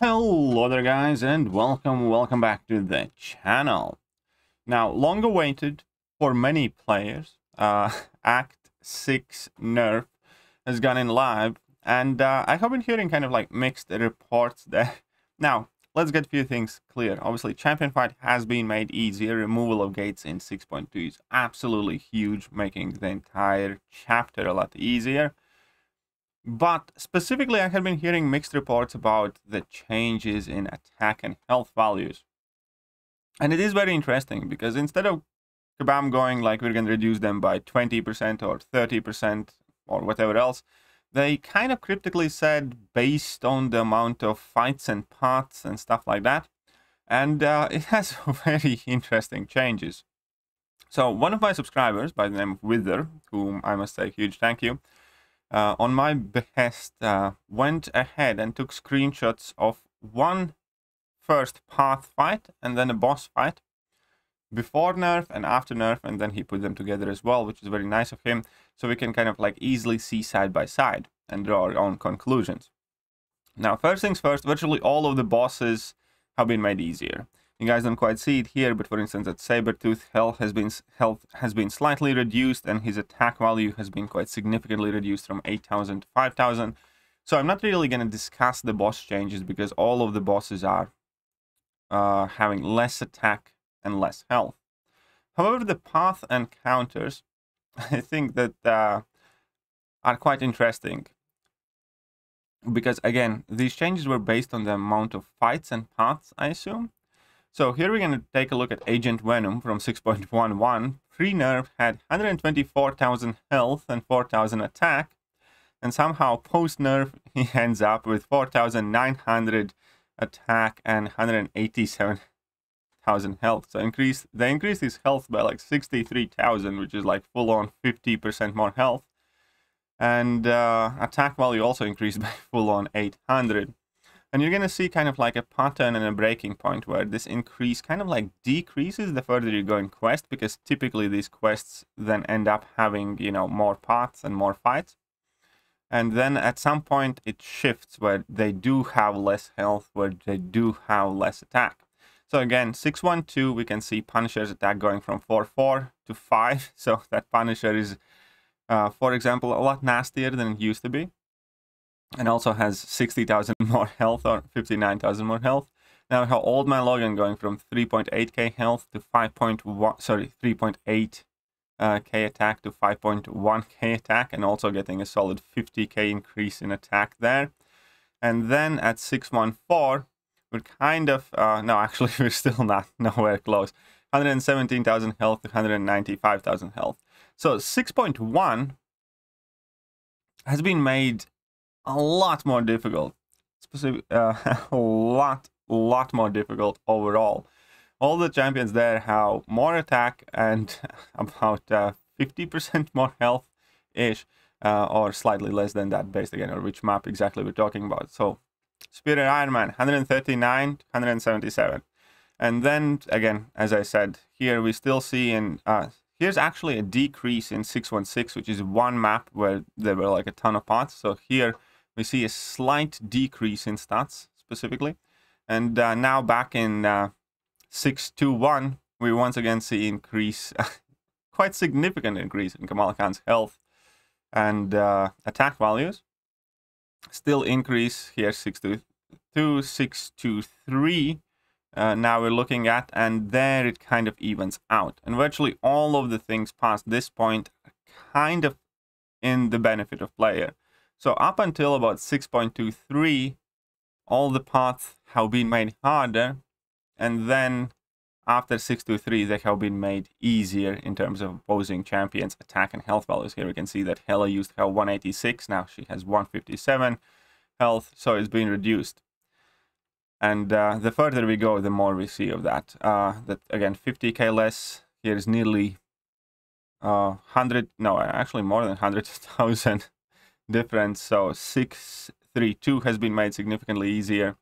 Hello there guys, and welcome back to the channel. Now, long awaited for many players, Act 6 Nerf has gone in live, and I have been hearing kind of like mixed reports there. Now, let's get a few things clear. Obviously, Champion Fight has been made easier. Removal of gates in 6.2 is absolutely huge, making the entire chapter a lot easier. But specifically, I have been hearing mixed reports about the changes in attack and health values. And it is very interesting because instead of Kabam going like we're going to reduce them by 20% or 30% or whatever else, they kind of cryptically said based on the amount of fights and paths and stuff like that. And it has very interesting changes. So one of my subscribers by the name of Wither, whom I must say huge thank you, on my behest, went ahead and took screenshots of one first path fight and then a boss fight before Nerf and after Nerf, and then he put them together as well, which is very nice of him, so we can kind of like easily see side by side and draw our own conclusions. Now, first things first, virtually all of the bosses have been made easier. You guys don't quite see it here, but for instance, at Sabertooth, health has been slightly reduced, and his attack value has been quite significantly reduced from 8,000 to 5,000. So I'm not really going to discuss the boss changes because all of the bosses are having less attack and less health. However, the path and counters, I think that are quite interesting. Because again, these changes were based on the amount of fights and paths, I assume. So here we're going to take a look at Agent Venom from 6.11. Pre-nerf had 124,000 health and 4,000 attack. And somehow post-nerf he ends up with 4,900 attack and 187,000 health. So they increased his health by like 63,000, which is like full-on 50% more health. And attack value also increased by full-on 800. And you're going to see kind of like a pattern and a breaking point where this increase kind of like decreases the further you go in quest, because typically these quests then end up having, you know, more paths and more fights. And then at some point it shifts where they do have less health, where they do have less attack. So again, 6.12, we can see Punisher's attack going from 4.4 to 5. So that Punisher is, for example, a lot nastier than it used to be. And also has 60,000 more health or 59,000 more health. Now we have Old Man Logan going from 3.8k health to 3.8k attack to 5.1k attack, and also getting a solid 50k increase in attack there. And then at 6.14, we're kind of, no, actually we're still not nowhere close. 117,000 health to 195,000 health. So 6.1 has been made a lot more difficult, a lot more difficult overall. All the champions there have more attack and about 50% more health-ish, or slightly less than that, based again on which map exactly we're talking about. So, Spirit Iron Man, 139 to 177. And then, again, as I said, here we still see here's actually a decrease in 6.16, which is one map where there were like a ton of paths. So here we see a slight decrease in stats specifically. And now back in 6.21, we once again see increase, quite significant increase in Kamal Khan's health and attack values. Still increase here, 6.22, 6.23. Now we're looking at, and there it kind of evens out. And virtually all of the things past this point are kind of in the benefit of player. So up until about 6.23, all the paths have been made harder, and then after 6.23, they have been made easier in terms of opposing champions' attack and health values. Here we can see that Hela used to have 186, now she has 157 health, so it's been reduced. And the further we go, the more we see of that. That again, 50k less, here is nearly 100, no, actually more than 100,000 difference. So 6.32 has been made significantly easier.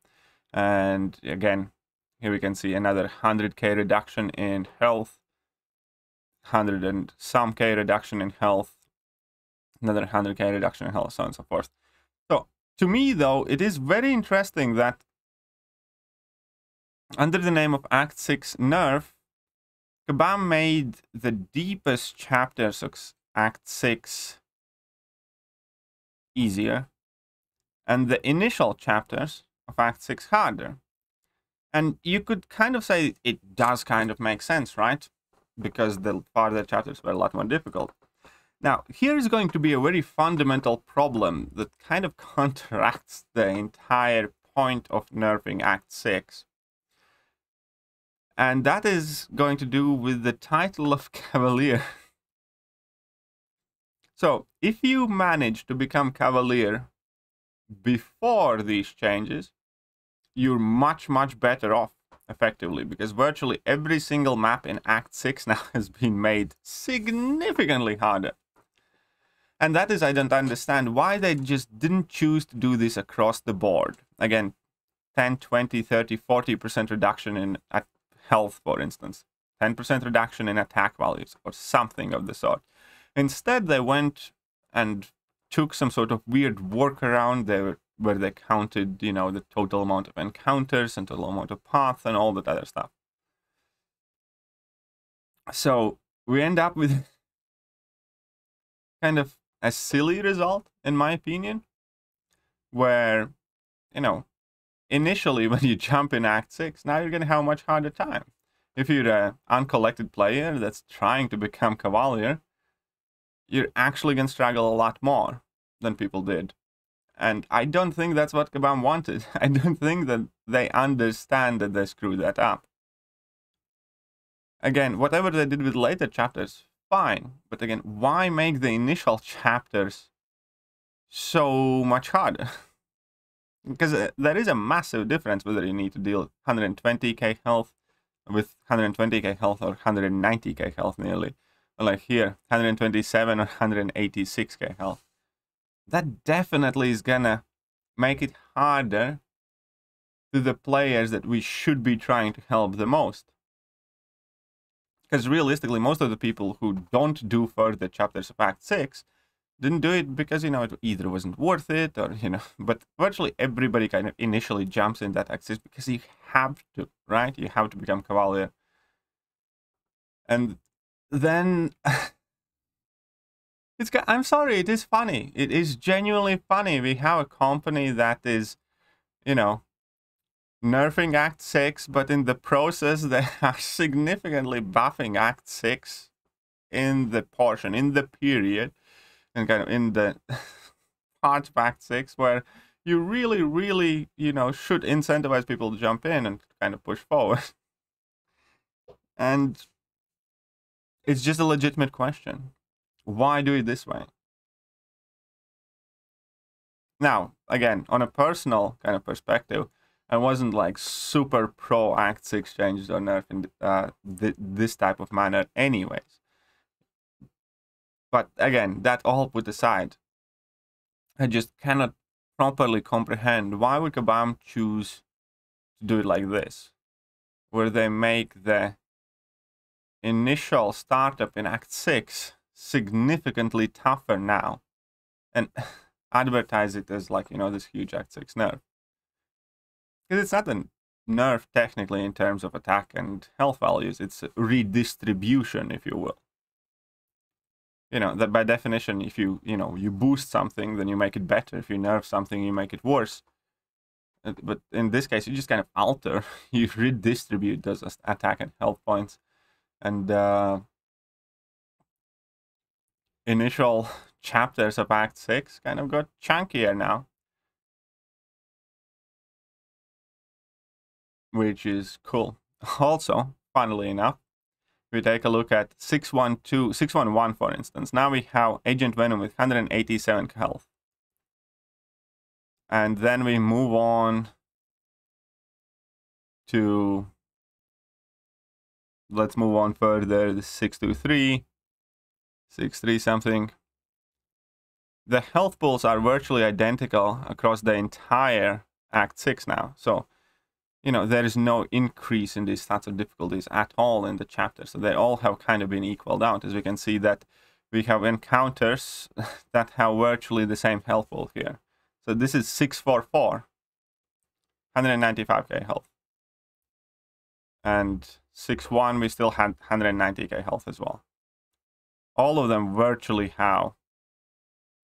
And again, here we can see another 100k reduction in health, 100 and some k reduction in health, another 100k reduction in health, so on and so forth. So to me, though, it is very interesting that under the name of Act 6 Nerf, Kabam made the deepest chapters of Act 6 easier, and the initial chapters of Act 6 harder. And you could kind of say it does kind of make sense, right? Because the farther chapters were a lot more difficult. Now, here is going to be a very fundamental problem that kind of counteracts the entire point of nerfing Act 6. And that is going to do with the title of Cavalier. So, if you manage to become Cavalier before these changes, you're much, much better off, effectively, because virtually every single map in Act 6 now has been made significantly harder. And that is, I don't understand why they just didn't choose to do this across the board. Again, 10, 20, 30, 40% reduction in health, for instance. 10% reduction in attack values, or something of the sort. Instead, they went and took some sort of weird workaround there, where they counted, you know, the total amount of encounters and total amount of paths and all that other stuff. So we end up with kind of a silly result, in my opinion, where, you know, initially when you jump in Act 6, now you're going to have a much harder time. If you're an uncollected player that's trying to become Cavalier, you're actually going to struggle a lot more than people did. And I don't think that's what Kabam wanted. I don't think that they understand that they screwed that up. Again, whatever they did with later chapters, fine. But again, why make the initial chapters so much harder? Because there is a massive difference whether you need to deal 120k health with 120k health or 190k health nearly. Like here, 127 or 186k health. That definitely is gonna make it harder to the players that we should be trying to help the most. Because realistically, most of the people who don't do further chapters of Act 6 didn't do it because, you know, it either wasn't worth it or, you know, but virtually everybody kind of initially jumps in that Act 6 because you have to, right? You have to become Cavalier. And then... I'm sorry, it is funny. It is genuinely funny. We have a company that is, you know, nerfing Act 6, but in the process, they are significantly buffing Act 6 in the portion, in the period, and kind of in the part of Act 6 where you really, really, you know, should incentivize people to jump in and kind of push forward. And it's just a legitimate question. Why do it this way? Now, again, on a personal kind of perspective, I wasn't like super pro Act 6 changes or nerf in this type of manner anyways. But again, that all put aside, I just cannot properly comprehend why would Kabam choose to do it like this, where they make the initial startup in Act 6 significantly tougher now and advertise it as like, you know, this huge Act 6 nerf. Because it's not a nerf technically in terms of attack and health values, it's a redistribution, if you will. You know, that by definition, if you boost something, then you make it better. If you nerf something, you make it worse. But in this case, you just kind of alter, you redistribute those attack and health points. And initial chapters of Act 6 kind of got chunkier now. Which is cool. Also, funnily enough, we take a look at 611, for instance. Now we have Agent Venom with 187 health. And then we move on to, let's move on further, the 623, 63 something. The health pools are virtually identical across the entire Act 6 now. So, you know, there is no increase in these stats of difficulties at all in the chapter. So they all have kind of been equaled out. As we can see that we have encounters that have virtually the same health pool here. So this is 644, 195k health. And 6-1, we still had 190k health as well. All of them virtually have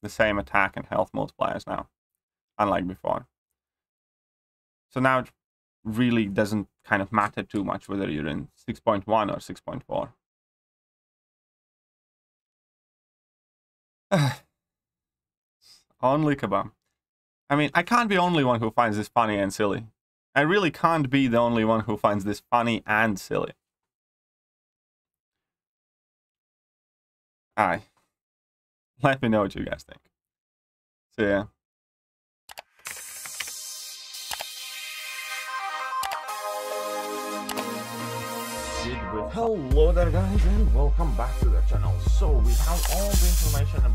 the same attack and health multipliers now, unlike before. So now it really doesn't kind of matter too much whether you're in 6.1 or 6.4. Only Kabam. I mean, I can't be the only one who finds this funny and silly. I really can't be the only one who finds this funny and silly. Aye. Let me know what you guys think. See ya. Hello there guys and welcome back to the channel. So we have all the information about